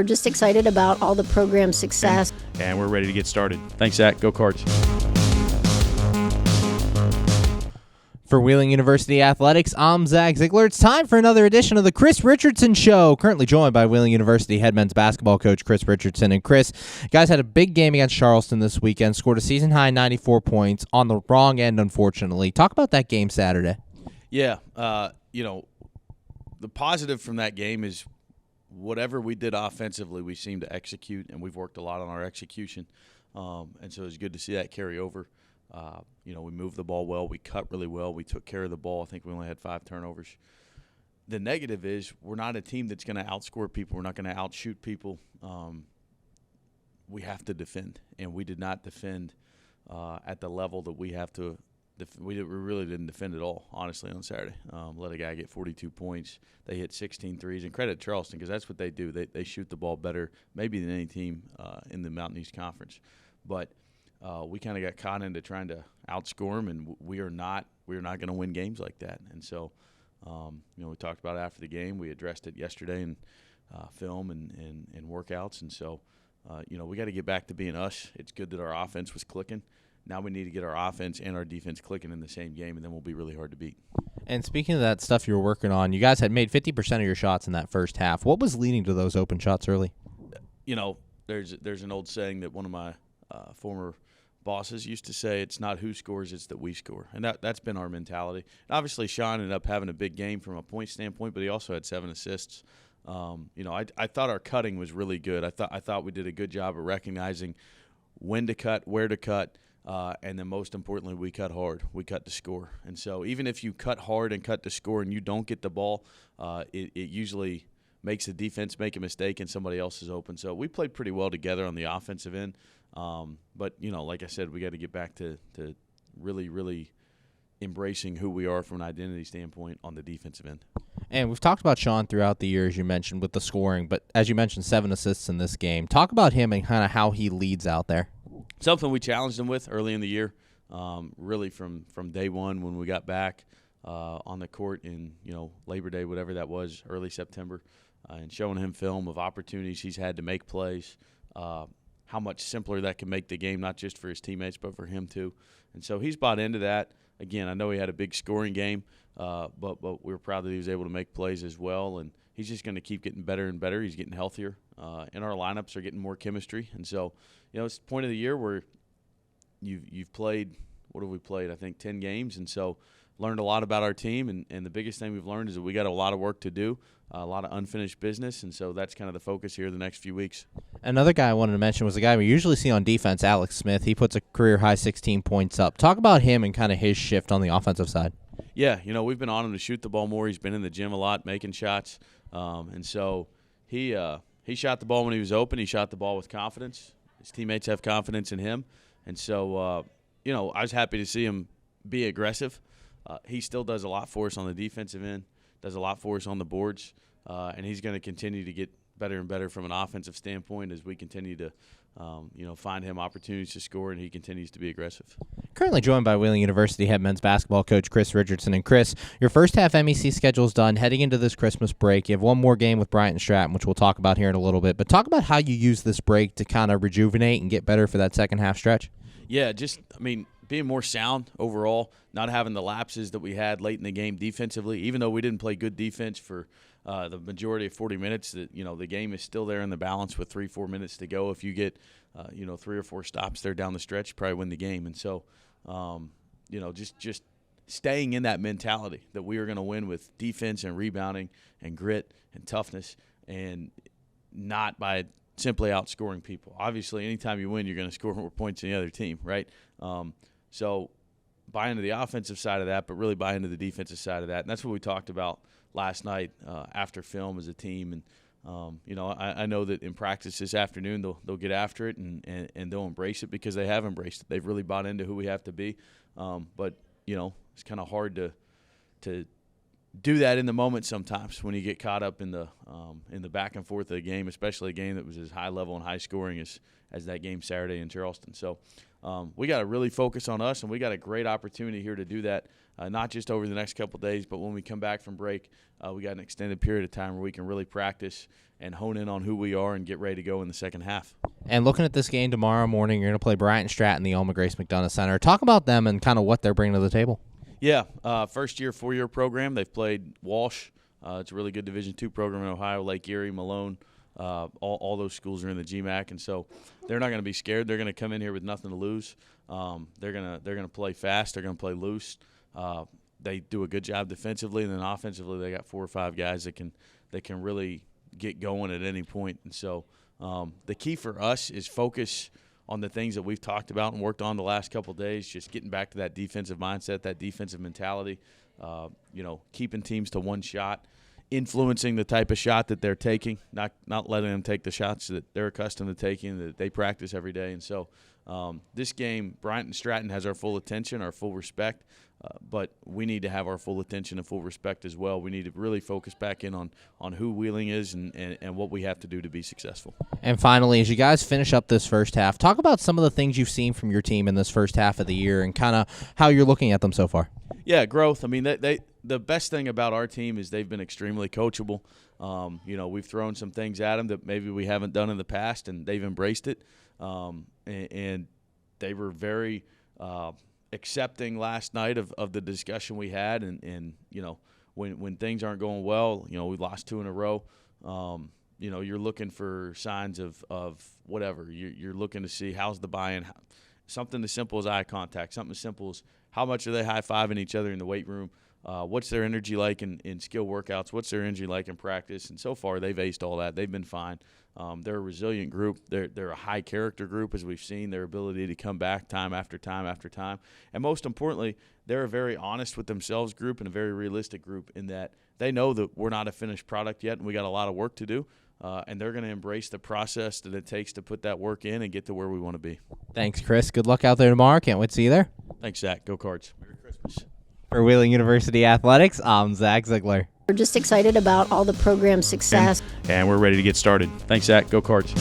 We're just excited about all the program success. And we're ready to get started. Thanks, Zach. Go Cards. For Wheeling University Athletics, I'm Zach Ziegler. It's time for another edition of the Chris Richardson Show. Currently joined by Wheeling University head men's basketball coach Chris Richardson. And Chris, guys had a big game against Charleston this weekend, scored a season-high 94 points on the wrong end, unfortunately. Talk about that game Saturday. Yeah, the positive from that game is whatever we did offensively, we seemed to execute, and we've worked a lot on our execution. And so it's good to see that carry over. We moved the ball well. We cut really well. We took care of the ball. I think we only had 5 turnovers. The negative is we're not a team that's going to outscore people. We're not going to outshoot people. We have to defend, and we did not defend at the level that we have to. We really didn't defend at all, honestly, on Saturday. Let a guy get 42 points. They hit 16 threes. And credit Charleston because that's what they do. They shoot the ball better maybe than any team in the Mountain East Conference. But we kind of got caught into trying to outscore them, and we are not going to win games like that. And so, we talked about it after the game. We addressed it yesterday in film and workouts. And so, we got to get back to being us. It's good that our offense was clicking. Now we need to get our offense and our defense clicking in the same game, and then we'll be really hard to beat. And speaking of that stuff you were working on, you guys had made 50% of your shots in that first half. What was leading to those open shots early? There's an old saying that one of my former bosses used to say, it's not who scores, it's that we score. And that's been our mentality. And obviously, Sean ended up having a big game from a point standpoint, but he also had 7 assists. I thought our cutting was really good. I thought we did a good job of recognizing when to cut, where to cut, and then most importantly, we cut hard. We cut to score. And so even if you cut hard and cut to score and you don't get the ball, it usually makes the defense make a mistake and somebody else is open. So we played pretty well together on the offensive end. But, like I said, we got to get back to really, really embracing who we are from an identity standpoint on the defensive end. And we've talked about Sean throughout the year, as you mentioned, with the scoring. But as you mentioned, 7 assists in this game. Talk about him and kind of how he leads out there. Something we challenged him with early in the year, really from day one when we got back on the court in, Labor Day, whatever that was, early September, and showing him film of opportunities he's had to make plays, how much simpler that can make the game, not just for his teammates but for him too. And so he's bought into that. Again, I know he had a big scoring game, but we were proud that he was able to make plays as well, and he's just going to keep getting better and better. He's getting healthier, and our lineups are getting more chemistry. And so, it's the point of the year where you've played – what have we played? I think 10 games, and so learned a lot about our team. And the biggest thing we've learned is that we got a lot of work to do, a lot of unfinished business, and so that's kind of the focus here the next few weeks. Another guy I wanted to mention was a guy we usually see on defense, Alex Smith. He puts a career-high 16 points up. Talk about him and kind of his shift on the offensive side. Yeah, we've been on him to shoot the ball more. He's been in the gym a lot, making shots. And so he shot the ball when he was open. He shot the ball with confidence. His teammates have confidence in him. And so, I was happy to see him be aggressive. He still does a lot for us on the defensive end, does a lot for us on the boards, and he's going to continue to get better and better from an offensive standpoint as we continue to, find him opportunities to score, and he continues to be aggressive. Currently joined by Wheeling University head men's basketball coach Chris Richardson. And Chris, your first half MEC schedule is done. Heading into this Christmas break, you have one more game with Bryant and Stratton, which we'll talk about here in a little bit. But talk about how you use this break to kind of rejuvenate and get better for that second half stretch. Yeah, being more sound overall, not having the lapses that we had late in the game defensively. Even though we didn't play good defense for the majority of 40 minutes, the game is still there in the balance with 3-4 minutes to go. If you get 3 or 4 stops there down the stretch, you probably win the game. And so, just staying in that mentality that we are going to win with defense and rebounding and grit and toughness, and not by simply outscoring people. Obviously, anytime you win, you're going to score more points than the other team, right? So buy into the offensive side of that, but really buy into the defensive side of that. And that's what we talked about last night after film as a team. And, I know that in practice this afternoon they'll get after it and they'll embrace it because they have embraced it. They've really bought into who we have to be. But, it's kind of hard to do that in the moment sometimes when you get caught up in the back and forth of the game, especially a game that was as high level and high scoring as that game Saturday in Charleston. So we got to really focus on us, and we got a great opportunity here to do that, not just over the next couple of days, but when we come back from break, we got an extended period of time where we can really practice and hone in on who we are and get ready to go in the second half. And looking at this game tomorrow morning, you're going to play Bryant Stratton, the Alma Grace McDonough Center. Talk about them and kind of what they're bringing to the table. Yeah, first-year, 4-year program. They've played Walsh. It's a really good Division II program in Ohio, Lake Erie, Malone. All those schools are in the GMAC, and so they're not going to be scared. They're going to come in here with nothing to lose. They're gonna play fast. They're going to play loose. They do a good job defensively, and then offensively, they got 4 or 5 guys that can really get going at any point. And so the key for us is focus on the things that we've talked about and worked on the last couple of days, just getting back to that defensive mindset, that defensive mentality, keeping teams to one shot, influencing the type of shot that they're taking, not letting them take the shots that they're accustomed to taking, that they practice every day. And so this game, Bryant and Stratton has our full attention, our full respect, but we need to have our full attention and full respect as well. We need to really focus back in on who Wheeling is and what we have to do to be successful. And finally, as you guys finish up this first half, talk about some of the things you've seen from your team in this first half of the year and kind of how you're looking at them so far. Yeah, growth. I mean, the best thing about our team is they've been extremely coachable. We've thrown some things at them that maybe we haven't done in the past, and they've embraced it. And they were very accepting last night of the discussion we had. And when things aren't going well, we lost 2 in a row. You're looking for signs of whatever. You're looking to see how's the buy-in. Something as simple as eye contact. Something as simple as how much are they high-fiving each other in the weight room. What's their energy like in skill workouts? What's their energy like in practice? And so far, they've aced all that. They've been fine. They're a resilient group. They're a high-character group, as we've seen, their ability to come back time after time after time. And most importantly, they're a very honest with themselves group and a very realistic group in that they know that we're not a finished product yet and we got a lot of work to do. And they're going to embrace the process that it takes to put that work in and get to where we want to be. Thanks, Chris. Good luck out there tomorrow. Can't wait to see you there. Thanks, Zach. Go Cards. Merry Christmas. For Wheeling University Athletics, I'm Zach Ziegler. We're just excited about all the program success. And we're ready to get started. Thanks, Zach. Go Cards.